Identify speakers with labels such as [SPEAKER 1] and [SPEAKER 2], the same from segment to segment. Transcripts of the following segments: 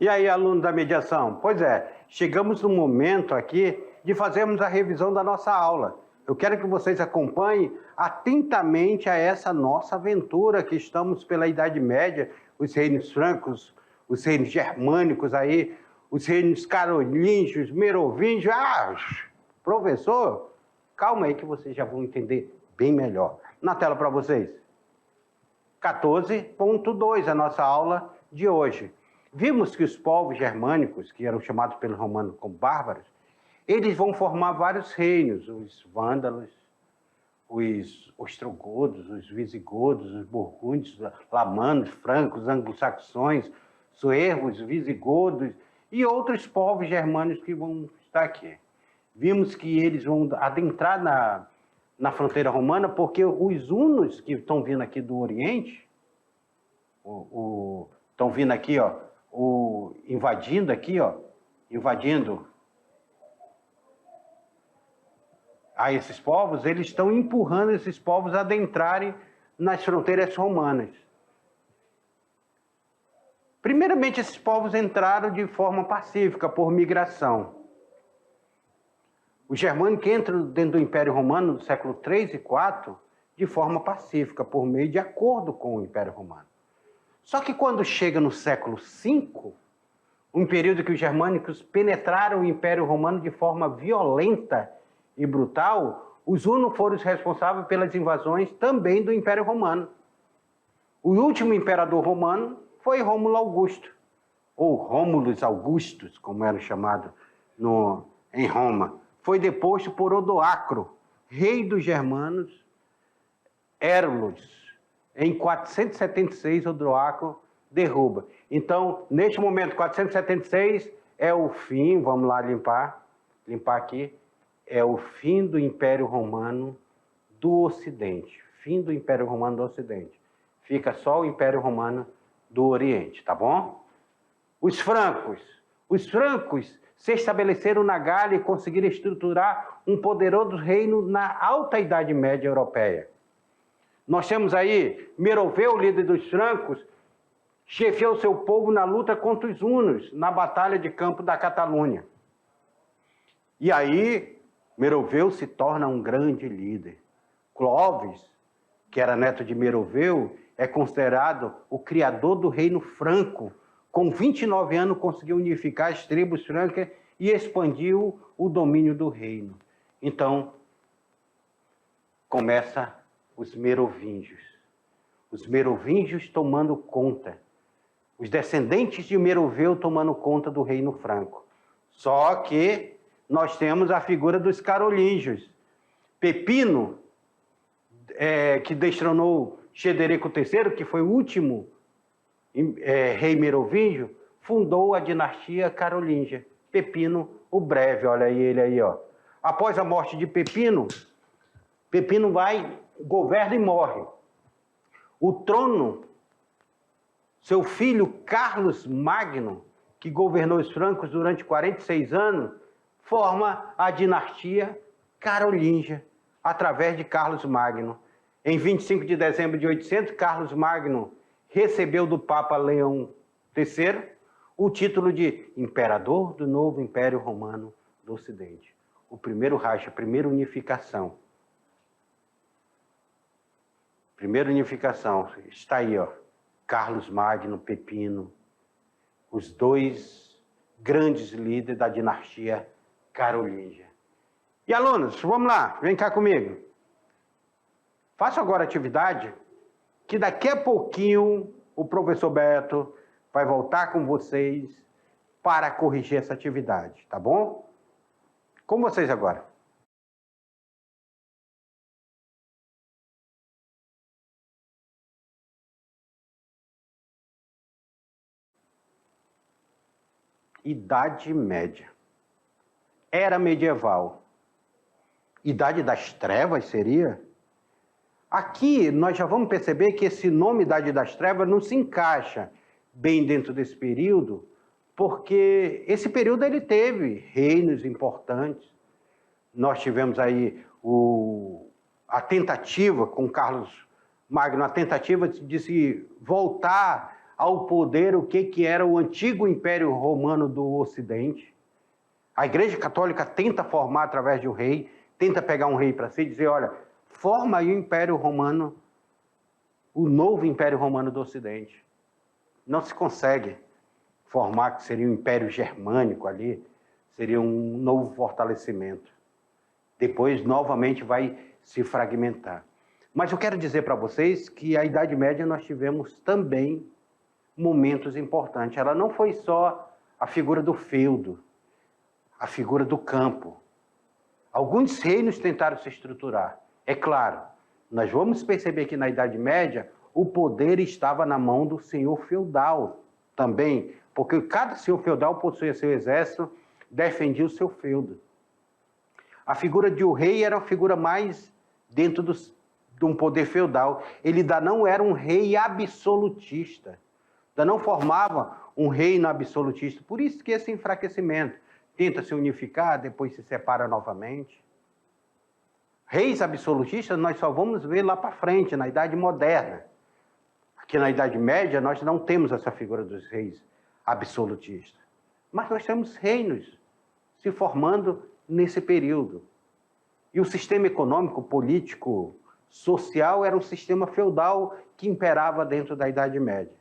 [SPEAKER 1] E aí, aluno da mediação? Pois é, chegamos no momento aqui de fazermos a revisão da nossa aula. Eu quero que vocês acompanhem atentamente a essa nossa aventura que estamos pela Idade Média, os reinos francos, os reinos germânicos aí, os reinos carolíngios, merovingios. Professor, calma aí que vocês já vão entender bem melhor. Na tela para vocês. 14.2, a nossa aula de hoje. Vimos que os povos germânicos, que eram chamados pelos romanos como bárbaros, eles vão formar vários reinos, os vândalos, os ostrogodos, os visigodos, os burgúndios, lamanos, francos, anglo-saxões, suevos, visigodos e outros povos germânicos que vão estar aqui. Vimos que eles vão adentrar na fronteira romana porque os hunos que estão vindo aqui do Oriente, estão vindo aqui, ó, invadindo aqui, ó, invadindo a esses povos, eles estão empurrando esses povos a adentrarem nas fronteiras romanas. Primeiramente, esses povos entraram de forma pacífica, por migração. Os germânicos entram dentro do Império Romano do século 3 e 4 de forma pacífica, por meio de acordo com o Império Romano. Só que quando chega no século V, um período que os germânicos penetraram o Império Romano de forma violenta e brutal, os hunos foram os responsáveis pelas invasões também do Império Romano. O último imperador romano foi Rômulo Augusto, ou Rômulus Augustus, como era chamado em Roma. Foi deposto por Odoacro, rei dos germanos, Érulus. Em 476, Odoacro derruba. Então, neste momento, 476 é o fim, vamos lá limpar aqui, é o fim do Império Romano do Ocidente. Fim do Império Romano do Ocidente. Fica só o Império Romano do Oriente, tá bom? Os francos se estabeleceram na Gália e conseguiram estruturar um poderoso reino na Alta Idade Média Europeia. Nós temos aí Meroveu, líder dos francos, chefiou seu povo na luta contra os hunos, na Batalha de Campo da Catalunha. E aí, Meroveu se torna um grande líder. Clovis, que era neto de Meroveu, é considerado o criador do reino franco. Com 29 anos, conseguiu unificar as tribos francas e expandiu o domínio do reino. Então, começa os merovingios. Os merovingios tomando conta. Os descendentes de Meroveu tomando conta do reino franco. Só que nós temos a figura dos carolíngios. Pepino, que destronou Chederico III, que foi o último rei merovingio, fundou a dinastia carolíngia. Pepino o Breve, olha aí ele aí, ó. Após a morte de Pepino, Pepino governa e morre. O trono, seu filho Carlos Magno, que governou os francos durante 46 anos, forma a dinastia carolíngia, através de Carlos Magno. Em 25 de dezembro de 800, Carlos Magno recebeu do Papa Leão III o título de Imperador do novo Império Romano do Ocidente. O primeiro Reich, a primeira unificação. Primeira unificação, está aí, ó. Carlos Magno, Pepino, os dois grandes líderes da dinastia carolíngia. E alunos, vamos lá, vem cá comigo. Faça agora a atividade, que daqui a pouquinho o professor Beto vai voltar com vocês para corrigir essa atividade, tá bom? Com vocês agora. Idade Média. Era medieval. Idade das Trevas seria? Aqui nós já vamos perceber que esse nome Idade das Trevas não se encaixa bem dentro desse período, porque esse período ele teve reinos importantes. Nós tivemos aí a tentativa com Carlos Magno, a tentativa de se voltar ao poder o que era o antigo Império Romano do Ocidente. A Igreja Católica tenta formar através de um rei, tenta pegar um rei para si e dizer, olha, forma aí o Império Romano, o novo Império Romano do Ocidente. Não se consegue formar que seria um Império Germânico ali, seria um novo fortalecimento. Depois, novamente, vai se fragmentar. Mas eu quero dizer para vocês que a Idade Média nós tivemos também momentos importantes. Ela não foi só a figura do feudo, a figura do campo. Alguns reinos tentaram se estruturar. É claro, nós vamos perceber que na Idade Média o poder estava na mão do senhor feudal também, porque cada senhor feudal possuía seu exército, defendia o seu feudo. A figura de um rei era uma figura mais dentro de um poder feudal. Ele ainda não era um rei absolutista, ainda não formava um reino absolutista. Por isso que esse enfraquecimento tenta se unificar, depois se separa novamente. Reis absolutistas nós só vamos ver lá para frente, na Idade Moderna. Aqui na Idade Média nós não temos essa figura dos reis absolutistas. Mas nós temos reinos se formando nesse período. E o sistema econômico, político, social era um sistema feudal que imperava dentro da Idade Média.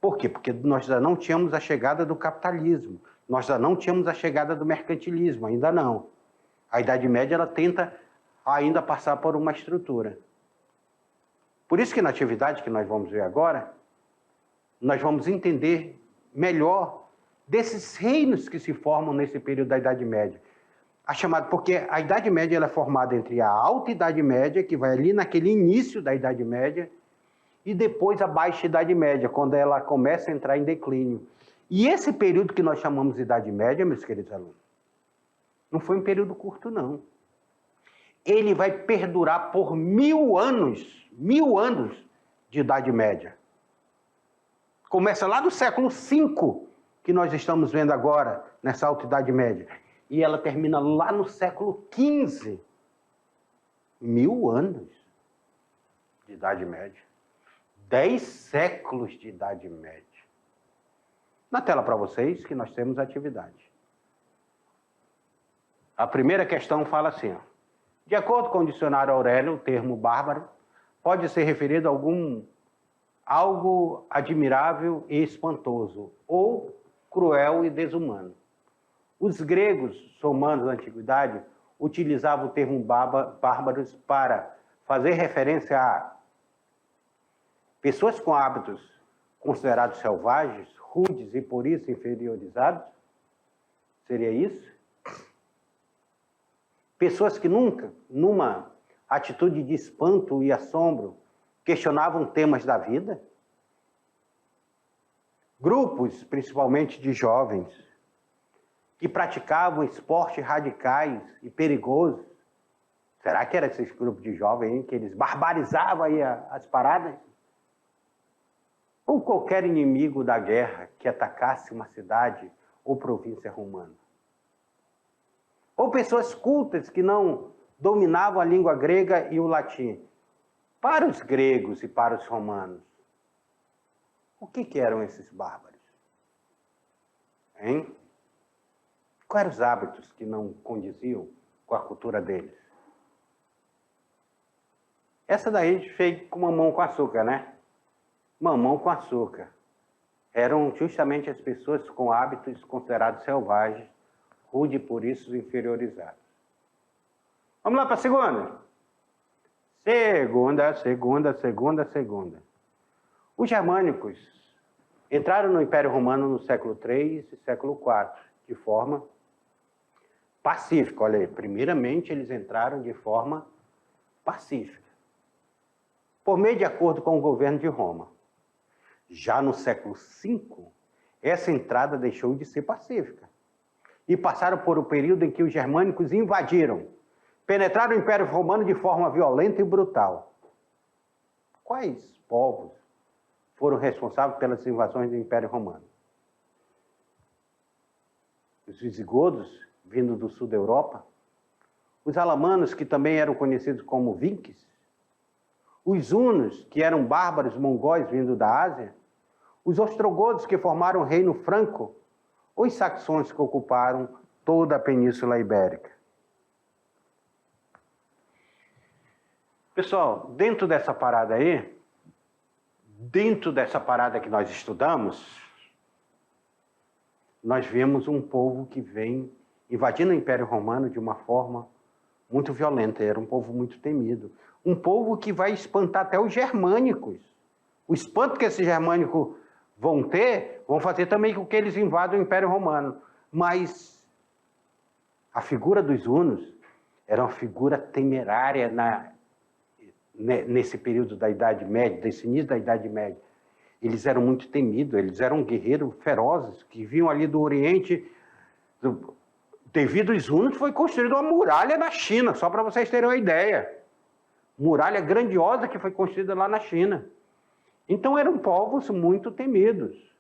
[SPEAKER 1] Por quê? Porque nós já não tínhamos a chegada do capitalismo, nós já não tínhamos a chegada do mercantilismo, ainda não. A Idade Média ela tenta ainda passar por uma estrutura. Por isso que na atividade que nós vamos ver agora, nós vamos entender melhor desses reinos que se formam nesse período da Idade Média. Porque a Idade Média ela é formada entre a Alta Idade Média, que vai ali naquele início da Idade Média, e depois a Baixa Idade Média, quando ela começa a entrar em declínio. E esse período que nós chamamos de Idade Média, meus queridos alunos, não foi um período curto, não. Ele vai perdurar por 1000 anos de Idade Média. Começa lá do século V, que nós estamos vendo agora, nessa Alta Idade Média. E ela termina lá no século XV. 1000 anos de Idade Média. 10 séculos de Idade Média. Na tela para vocês que nós temos atividade. A primeira questão fala assim, ó. De acordo com o dicionário Aurélio, o termo bárbaro pode ser referido a algo admirável e espantoso, ou cruel e desumano. Os gregos romanos da antiguidade utilizavam o termo bárbaros para fazer referência a pessoas com hábitos considerados selvagens, rudes e por isso inferiorizados. Seria isso? Pessoas que nunca, numa atitude de espanto e assombro, questionavam temas da vida. Grupos, principalmente de jovens, que praticavam esportes radicais e perigosos. Será que era esse grupo de jovens hein, que eles barbarizavam aí as paradas? Ou qualquer inimigo da guerra que atacasse uma cidade ou província romana? Ou pessoas cultas que não dominavam a língua grega e o latim? Para os gregos e para os romanos, o que eram esses bárbaros? Hein? Quais eram os hábitos que não condiziam com a cultura deles? Essa daí a gente fez com mamão com açúcar, né? Mamão com açúcar. Eram justamente as pessoas com hábitos considerados selvagens, rude por isso inferiorizados. Vamos lá para a segunda? Segunda. Os germânicos entraram no Império Romano no século III e século IV, de forma pacífica. Olha aí, primeiramente eles entraram de forma pacífica, por meio de acordo com o governo de Roma. Já no século V, essa entrada deixou de ser pacífica. E passaram por um período em que os germânicos invadiram, penetraram o Império Romano de forma violenta e brutal. Quais povos foram responsáveis pelas invasões do Império Romano? Os visigodos, vindo do sul da Europa, os alamanos, que também eram conhecidos como vikings, os hunos, que eram bárbaros mongóis vindo da Ásia, Os ostrogodos que formaram o reino franco, ou os saxões que ocuparam toda a Península Ibérica. Pessoal, dentro dessa parada aí, dentro dessa parada que nós estudamos, nós vemos um povo que vem invadindo o Império Romano de uma forma muito violenta. Era um povo muito temido. Um povo que vai espantar até os germânicos. O espanto que esses germânicos vão ter, vão fazer também com que eles invadam o Império Romano. Mas a figura dos hunos era uma figura temerária nesse período da Idade Média, desse início da Idade Média. Eles eram muito temidos, eles eram guerreiros ferozes, que vinham ali do Oriente. Devido aos hunos, foi construída uma muralha na China, só para vocês terem uma ideia. Muralha grandiosa que foi construída lá na China. Então eram povos muito temidos.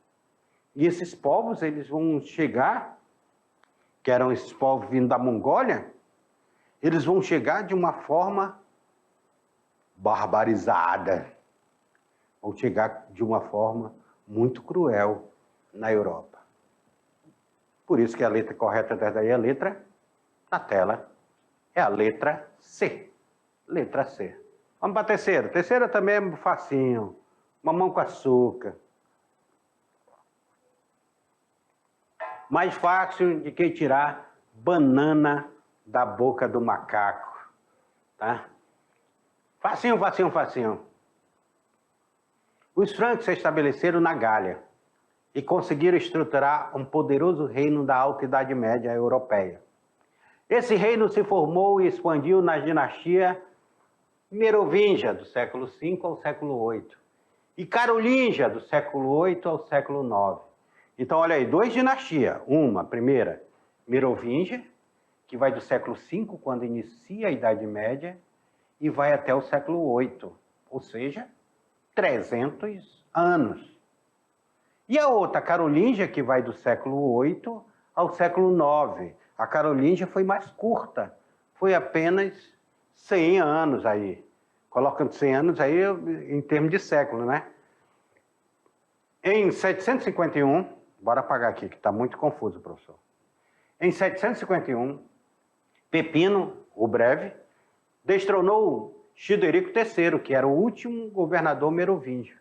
[SPEAKER 1] E esses povos, eles vão chegar, que eram esses povos vindo da Mongólia, eles vão chegar de uma forma barbarizada. Vão chegar de uma forma muito cruel na Europa. Por isso que a letra correta dessa aí é a letra na tela. É a letra C. Letra C. Vamos para a terceira. Terceira também é facinho. Mamão com açúcar. Mais fácil de que tirar banana da boca do macaco. Tá? Facinho, facinho, facinho. Os francos se estabeleceram na Gália e conseguiram estruturar um poderoso reino da Alta Idade Média europeia. Esse reino se formou e expandiu na dinastia Merovingia, do século V ao século VIII, e Carolíngia, do século VIII ao século IX. Então, olha aí, duas dinastias. Uma, primeira, Merovingia, que vai do século V, quando inicia a Idade Média, e vai até o século VIII, ou seja, 300 anos. E a outra, a Carolíngia, que vai do século VIII ao século IX. A Carolíngia foi mais curta, foi apenas 100 anos aí. Colocando 100 anos aí em termos de século, né? Em 751, bora apagar aqui, que está muito confuso, professor. Em 751, Pepino, o Breve, destronou Childerico III, que era o último governador merovingio,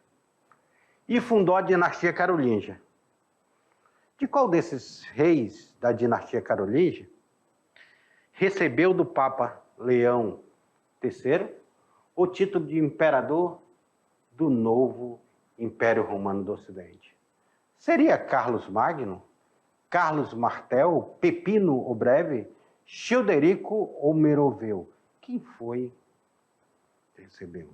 [SPEAKER 1] e fundou a dinastia carolíngia. De qual desses reis da dinastia carolíngia recebeu do Papa Leão III o título de imperador do novo Império Romano do Ocidente? Seria Carlos Magno, Carlos Martel, Pepino o Breve, Childerico ou Meroveu? Quem foi que recebeu?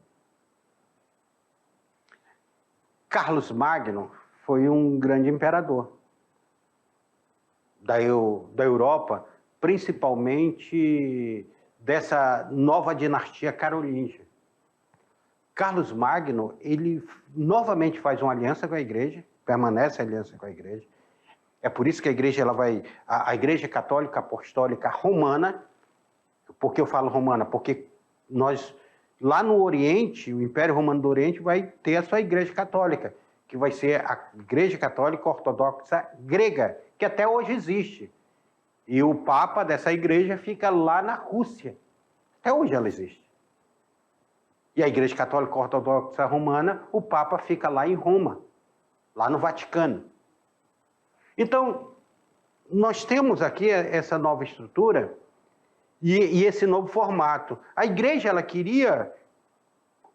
[SPEAKER 1] Carlos Magno foi um grande imperador da Europa, principalmente dessa nova dinastia carolíngia. Carlos Magno, ele novamente faz uma aliança com a igreja, permanece a aliança com a igreja. É por isso que a igreja, a Igreja Católica Apostólica Romana, por que eu falo romana? Porque nós, lá no Oriente, o Império Romano do Oriente vai ter a sua Igreja Católica, que vai ser a Igreja Católica Ortodoxa Grega, que até hoje existe. E o Papa dessa igreja fica lá na Rússia. Até hoje ela existe. E a Igreja Católica Ortodoxa Romana, o Papa fica lá em Roma, lá no Vaticano. Então, nós temos aqui essa nova estrutura e esse novo formato. A igreja, ela queria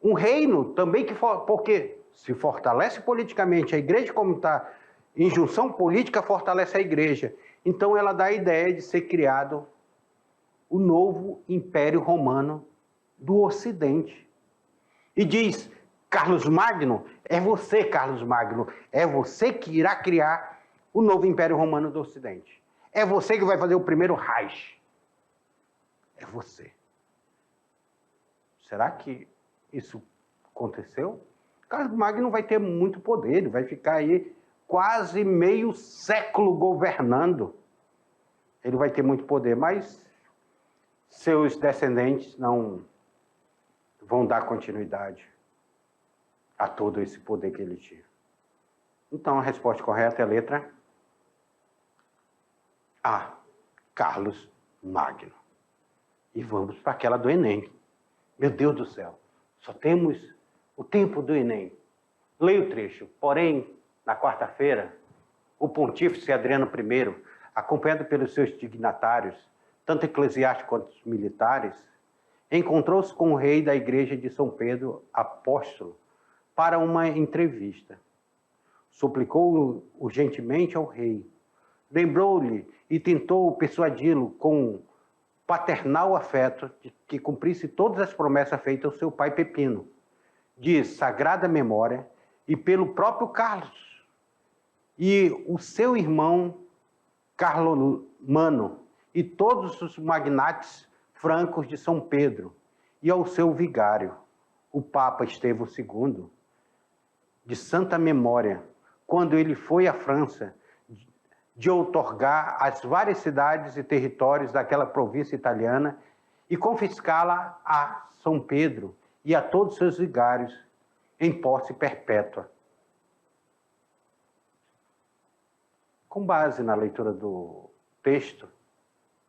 [SPEAKER 1] um reino também porque se fortalece politicamente, a igreja, como está em junção política, fortalece a igreja. Então ela dá a ideia de ser criado o novo Império Romano do Ocidente. E diz, Carlos Magno, é você, Carlos Magno, é você que irá criar o novo Império Romano do Ocidente. É você que vai fazer o primeiro Reich. É você. Será que isso aconteceu? Carlos Magno vai ter muito poder, ele vai ficar aí quase meio século governando. Ele vai ter muito poder, mas seus descendentes não vão dar continuidade a todo esse poder que ele tinha. Então, a resposta correta é a letra A, Carlos Magno. E vamos para aquela do Enem. Meu Deus do céu, só temos o tempo do Enem. Leia o trecho. Porém, na quarta-feira, o pontífice Adriano I, acompanhado pelos seus dignatários, tanto eclesiásticos quanto militares, encontrou-se com o rei da igreja de São Pedro, apóstolo, para uma entrevista. Suplicou urgentemente ao rei. Lembrou-lhe e tentou persuadi-lo com paternal afeto de que cumprisse todas as promessas feitas ao seu pai Pepino, de sagrada memória, e pelo próprio Carlos, e o seu irmão Carlomano, e todos os magnates francos de São Pedro, e ao seu vigário, o Papa Estevão II, de santa memória, quando ele foi à França, de outorgar as várias cidades e territórios daquela província italiana e confiscá-la a São Pedro e a todos os seus vigários em posse perpétua. Com base na leitura do texto,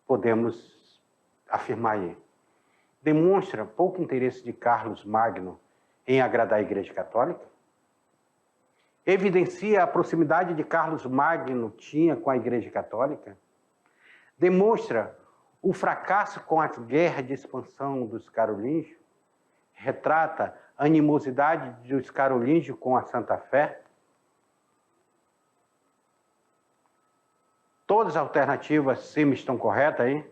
[SPEAKER 1] podemos afirmar aí: demonstra pouco interesse de Carlos Magno em agradar a Igreja Católica? Evidencia a proximidade de Carlos Magno tinha com a Igreja Católica? Demonstra o fracasso com as guerras de expansão dos carolíngios? Retrata a animosidade dos carolíngios com a Santa Fé? Todas as alternativas sim estão corretas aí?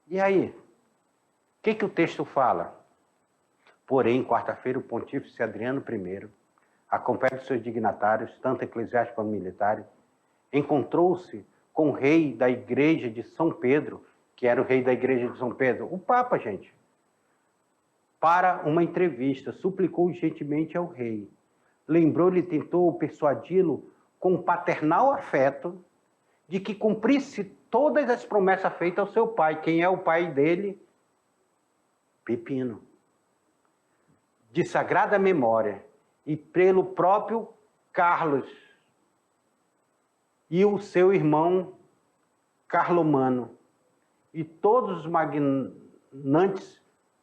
[SPEAKER 1] E aí? O que o texto fala? Porém, quarta-feira, o pontífice Adriano I, acompanhado de seus dignatários, tanto eclesiásticos quanto militares, encontrou-se com o rei da igreja de São Pedro, que era o rei da igreja de São Pedro, o Papa, gente, para uma entrevista. Suplicou urgentemente ao rei. Lembrou-lhe e tentou persuadi-lo com paternal afeto de que cumprisse todas as promessas feitas ao seu pai. Quem é o pai dele? Pepino. De sagrada memória, e pelo próprio Carlos e o seu irmão Carlomano, e todos os magnates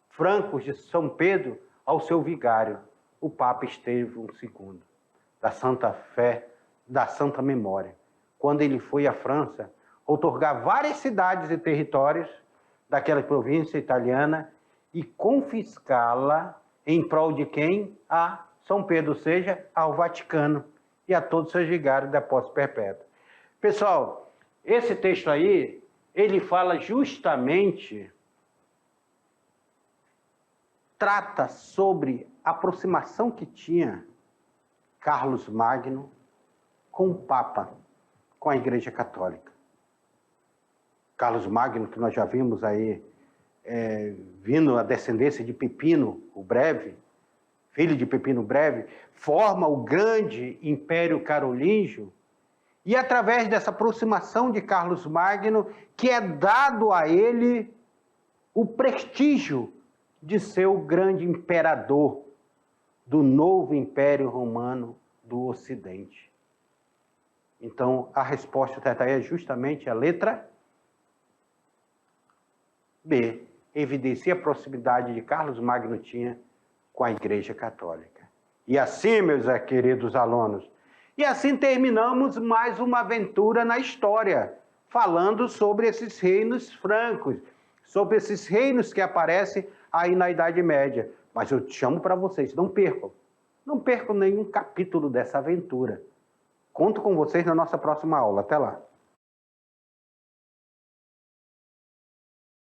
[SPEAKER 1] francos de São Pedro ao seu vigário, o Papa Estevão II, da Santa Fé, da Santa Memória, quando ele foi à França outorgar várias cidades e territórios daquela província italiana e confiscá-la em prol de quem? A São Pedro, ou seja, ao Vaticano e a todos os seus vigários da posse perpétua. Pessoal, esse texto aí, ele fala justamente, trata sobre a aproximação que tinha Carlos Magno com o Papa, com a Igreja Católica. Carlos Magno, que nós já vimos aí, vindo a descendência de Pepino o Breve, filho de Pepino Breve, forma o grande Império Carolíngio, e através dessa aproximação de Carlos Magno, que é dado a ele o prestígio de ser o grande imperador do novo Império Romano do Ocidente. Então, a resposta certa é justamente a letra B. Evidencia a proximidade de Carlos Magno tinha com a Igreja Católica. E assim, meus queridos alunos, e assim terminamos mais uma aventura na história, falando sobre esses reinos francos, sobre esses reinos que aparecem aí na Idade Média. Mas eu chamo para vocês, não percam nenhum capítulo dessa aventura. Conto com vocês na nossa próxima aula. Até lá.